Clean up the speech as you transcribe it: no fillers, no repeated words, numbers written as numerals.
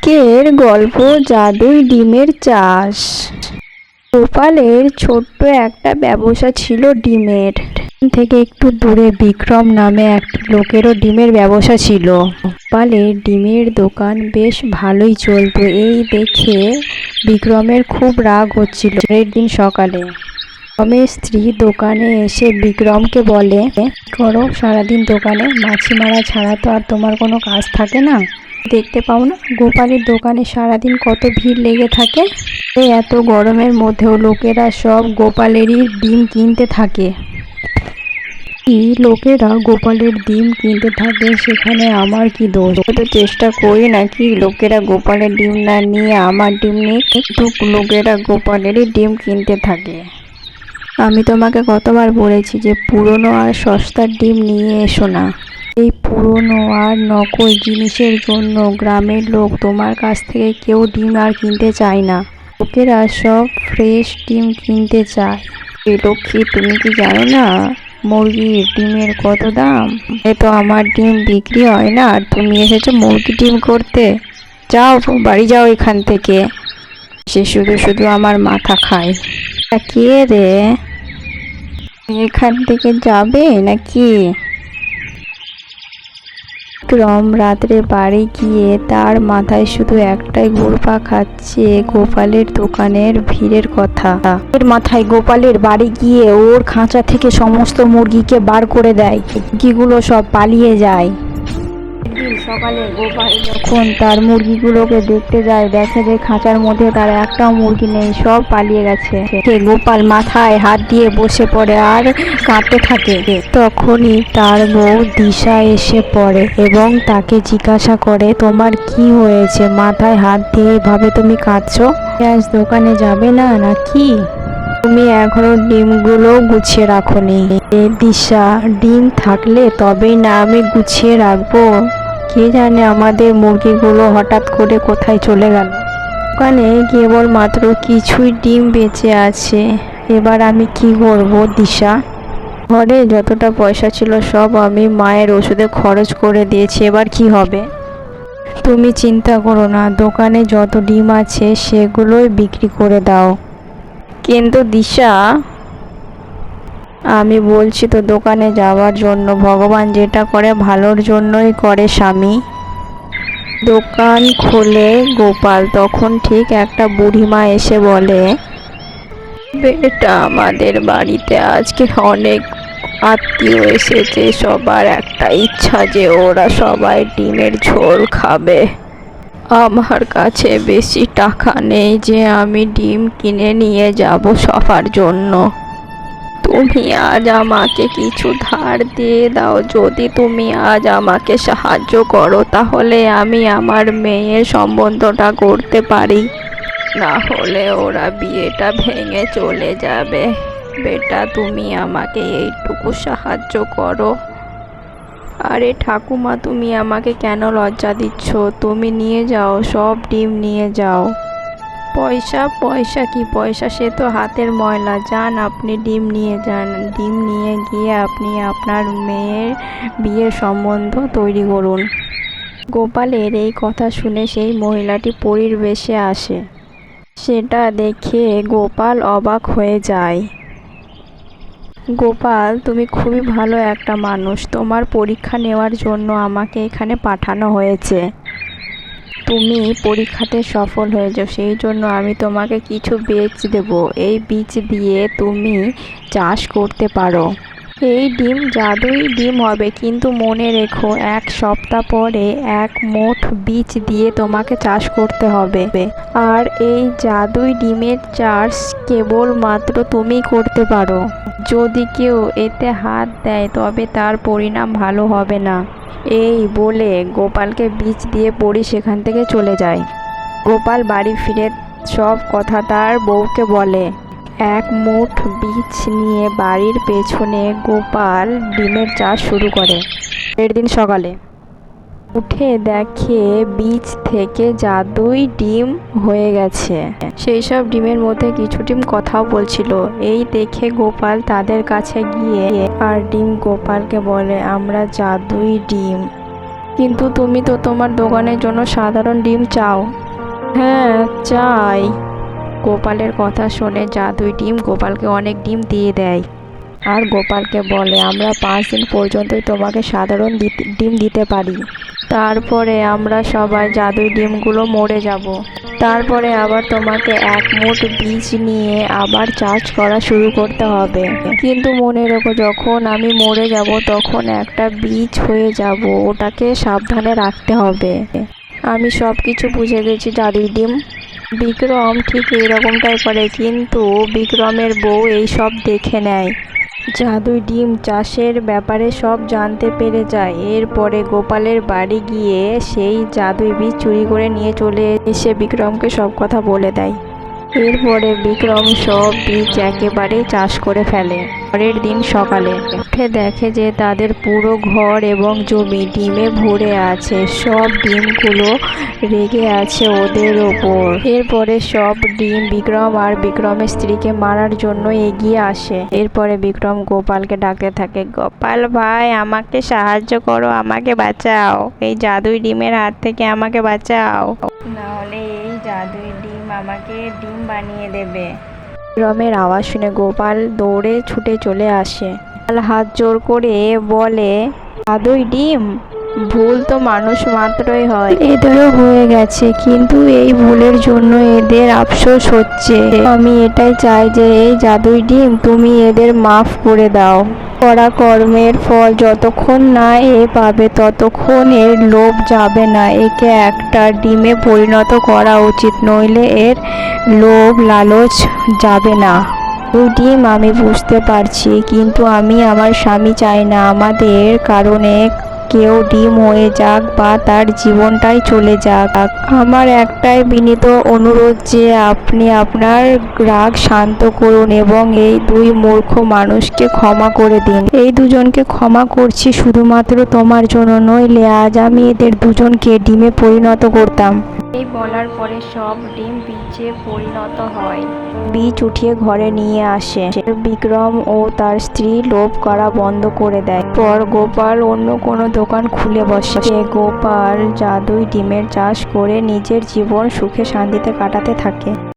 আজকের গল্প জাদুই ডিমের চাষ। গোপালের ছোট্ট একটা ব্যবসা ছিল ডিমের। থেকে একটু দূরে বিক্রম নামে একটি লোকেরও ডিমের ব্যবসা ছিল। গোপালের ডিমের দোকান বেশ ভালোই চলতো। এই দেখে বিক্রমের খুব রাগ হচ্ছিল। পরের দিন সকালে বিক্রমের স্ত্রী দোকানে এসে বিক্রমকে বলে, করো সারাদিন দোকানে, মাছি মারা ছাড়া তো আর তোমার কোনো কাজ থাকে না। দেখতে পাও না গোপালের দোকানে সারাদিন কত ভিড় লেগে থাকে। এই এত গরমের মধ্যেও লোকেরা সব গোপালেরই ডিম কিনতে থাকে। লোকেরা গোপালের ডিম কিনতে থাকে, সেখানে আমার কি দোষ? তো চেষ্টা করি নাকি লোকেরা গোপালের ডিম না নিয়ে আমার ডিম নিয়ে, কিন্তু লোকেরা গোপালেরই ডিম কিনতে থাকে। আমি তোমাকে কতবার বলেছি যে পুরনো আর সস্তার ডিম নিয়ে এসো না। এই পুরনো আর নকল জিনিসের জন্য গ্রামের লোক তোমার কাছ থেকে কেউ ডিম আর কিনতে চায় না। লোকেরা সব ফ্রেশ ডিম কিনতে চায়। এই লক্ষ্মী, তুমি কি জানো না মুরগির ডিমের কত দাম? এ তো আমার ডিম বিক্রি হয় না, আর তুমি এসেছো মুরগি ডিম করতে। যাও বাড়ি যাও এখান থেকে। সে শুধু শুধু আমার মাথা খায়। কে রে, এখান থেকে যাবে নাকি? বিক্রম রাত্রে বাড়ি গিয়ে তার মাথায় শুধু একটাই ঘুরপাক খাচ্ছে গোপালের দোকানের ভিড়ের কথা। এর মাথায় গোপালের বাড়ি গিয়ে ওর খাঁচা থেকে সমস্ত মুরগিকে বার করে দেয়। মুরগিগুলো সব পালিয়ে যায়। একদিন সকালে গোপাল যখন তার মুরগিগুলোকে দেখতে যায়, দেখে যে খাঁচার মধ্যে তার একটাও মুরগি নেই, সব পালিয়ে গেছে। গোপাল মাথায় হাত দিয়ে বসে পড়ে আর কাঁদতে থাকে। তখনই তার বউ দিশা এসে পড়ে এবং তাকে জিজ্ঞাসা করে, তোমার কি হয়েছে? মাথায় হাত দিয়ে এভাবে তুমি কাঁদছো? আজ দোকানে যাবে না নাকি? তুমি এখনো ডিমগুলো গুছিয়ে রাখোনি। দিশা, ডিম থাকলে তবেই না আমি গুছিয়ে রাখবো। কে জানে আমাদের মুরগিগুলো হঠাৎ করে কোথায় চলে গেল। দোকানে কেবলমাত্র কিছুই ডিম বেঁচে আছে। এবার আমি কি করব দিশা? ঘরে যতটা পয়সা ছিল সব আমি মায়ের ওষুধে খরচ করে দিয়েছি, এবার কি হবে? তুমি চিন্তা করো না, দোকানে যত ডিম আছে সেগুলোই বিক্রি করে দাও। কিন্তু দিশা, আমি বলছি তো দোকানে যাওয়ার জন্য। ভগবান যেটা করে ভালোর জন্যই করে স্বামী। দোকান খোলে গোপাল। তখন ঠিক একটা বুড়িমা এসে বলে, বেটা, আমাদের বাড়িতে আজকে অনেক আত্মীয় এসেছে। সবার একটা ইচ্ছা যে ওরা সবাই ডিমের ঝোল খাবে। আমার কাছে বেশি টাকা নেই যে আমি ডিম কিনে নিয়ে যাব সবার জন্য। তুমি আজ আমাকে কিছু ধার দিয়ে দাও। যদি তুমি আজ আমাকে সাহায্য করো তাহলে আমি আমার মেয়ের সম্বন্ধটা করতে পারি, না হলে ওরা বিয়েটা ভেঙে চলে যাবে। বেটা, তুমি আমাকে এইটুকু সাহায্য করো। আরে ঠাকুমা, তুমি আমাকে কেন লজ্জা দিচ্ছ? তুমি নিয়ে যাও, সব ডিম নিয়ে যাও। পয়সা পয়সা কি পয়সা? সে তো হাতের ময়লা। যান, আপনি ডিম নিয়ে যান। ডিম নিয়ে গিয়ে আপনি আপনার মেয়ের বিয়ের সম্বন্ধ তৈরি করুন। গোপালের এই কথা শুনে সেই মহিলাটি পরীর বেশে আসে। সেটা দেখে গোপাল অবাক হয়ে যায়। গোপাল, তুমি খুবই ভালো একটা মানুষ। তোমার পরীক্ষা নেওয়ার জন্য আমাকে এখানে পাঠানো হয়েছে। তুমি পরীক্ষাতে সফল হয়ে যাও, সেই জন্য আমি তোমাকে কিছু বীজ দেব। এই বীজ দিয়ে তুমি চাষ করতে পারো। এই ডিম জাদুই ডিম হবে, কিন্তু মনে রেখো 1 সপ্তাহ পরে 1 মুঠ বীজ দিয়ে তোমাকে চাষ করতে হবে। আর এই জাদুই ডিমের চাষ কেবলমাত্র তুমি করতে পারো। যদি কেউ এতে হাত দেয় তবে তার পরিণাম ভালো হবে না। এই বলে গোপালকে বীজ দিয়ে পরী সেখান থেকে চলে যায়। গোপাল বাড়ি ফিরে সব কথা তার বউকে বলে। 1 মুঠ বীজ নিয়ে বাড়ির পেছনে গোপাল ডিমের চাষ শুরু করে। পরের দিন সকালে উঠে দেখে বীজ থেকে জাদুই ডিম হয়ে গেছে। সেই সব ডিমের মধ্যে কিছু ডিম কথাও বলছিল। এই দেখে গোপাল তাদের কাছে গিয়ে আর ডিম গোপালকে বলে, আমরা জাদুই ডিম। কিন্তু তুমি তো তোমার দোকানের জন্য সাধারণ ডিম চাও। হ্যাঁ, চাই। গোপালের কথা শুনে জাদুই ডিম গোপালকে অনেক ডিম দিয়ে দেয় আর গোপালকে বলে, আমরা 5 দিন পর্যন্তই তোমাকে সাধারণ ডিম দিতে পারি। তারপরে আমরা সবাই জাদুই ডিমগুলো মরে যাব। তারপরে আবার তোমাকে এক মুঠ বীজ নিয়ে আবার চাষ করা শুরু করতে হবে। কিন্তু মনে রেখো, যখন আমি মরে যাব তখন একটা বীজ হয়ে যাব, ওটাকে সাবধানে রাখতে হবে। আমি সব কিছু বুঝে গেছি জাদুই ডিম। বিক্রম ঠিক এরকমটাই করে, কিন্তু বিক্রমের বউ এই সব দেখে নেয়। জাদুই ডিম চাষের ব্যাপারে সব জানতে পেরে যায়। এরপরে গোপালের বাড়ি গিয়ে সেই জাদুই বীজ চুরি করে নিয়ে চলে এসে বিক্রমকে সব কথা বলে দেয়। এরপরে বিক্রম সব বীজ একেবারেই চাষ করে ফেলে। পরের দিন সকালে উঠে দেখে যে তাদের পুরো ঘর এবং জমি ডিমে ভরে আছে। সব ডিমগুলো রেগে আছে ওদের ওপর। এরপরে সব ডিম বিক্রম আর বিক্রমের স্ত্রীকে মারার জন্য এগিয়ে আসে। এরপরে বিক্রম গোপালকে ডাকতে থাকে, গোপাল ভাই, আমাকে সাহায্য করো, আমাকে বাঁচাও, এই জাদুই ডিমের হাত থেকে আমাকে বাঁচাও, নাহলে এই জাদুই ডিম আমাকে ডিম বানিয়ে দেবে। বিক্রমের আওয়াজ শুনে গোপাল দৌড়ে ছুটে চলে আসে। গোপাল হাত জোর করে বলে, জাদুই ডিম, ভুল তো মানুষ মাত্রই হয়, এদেরও হয়ে গেছে, কিন্তু এই ভুলের জন্য এদের আফসোস হচ্ছে। আমি এটাই চাই যে এই জাদুই ডিম তুমি এদের মাফ করে দাও। করা কর্মের ফল যতক্ষণ না এ পাবে ততক্ষণ এর লোভ যাবে না। একে একটা ডিমে পরিণত করা উচিত, নইলে এর লোভ লালচ যাবে না। ওই ডিম আমি বুঝতে পারছি, কিন্তু আমি আমার স্বামী চাই না আমাদের কারণে কেউ ডিম হয়ে যাক বা তার জীবনটাই চলে যাক। আমার একটাই বিনীত অনুরোধ যে আপনি আপনার রাগ শান্ত করুন এবং এই দুই মূর্খ মানুষকে ক্ষমা করে দিন। এই দুজনকে ক্ষমা করছি শুধুমাত্র তোমার জন্য, নইলে আজ আমি এদের দুজনকে ডিমে পরিণত করতাম। এই বলার পরে সব ডিম বীজে পরিণত হয়। বীজ উঠিয়ে ঘরে নিয়ে আসে। বিক্রম ও তার স্ত্রী লোভ করা বন্ধ করে দেয়। পর গোপাল অন্য কোনো দোকান খুলে বসে। গোপাল জাদুই ডিমের চাষ করে নিজের জীবন সুখে শান্তিতে কাটাতে থাকে।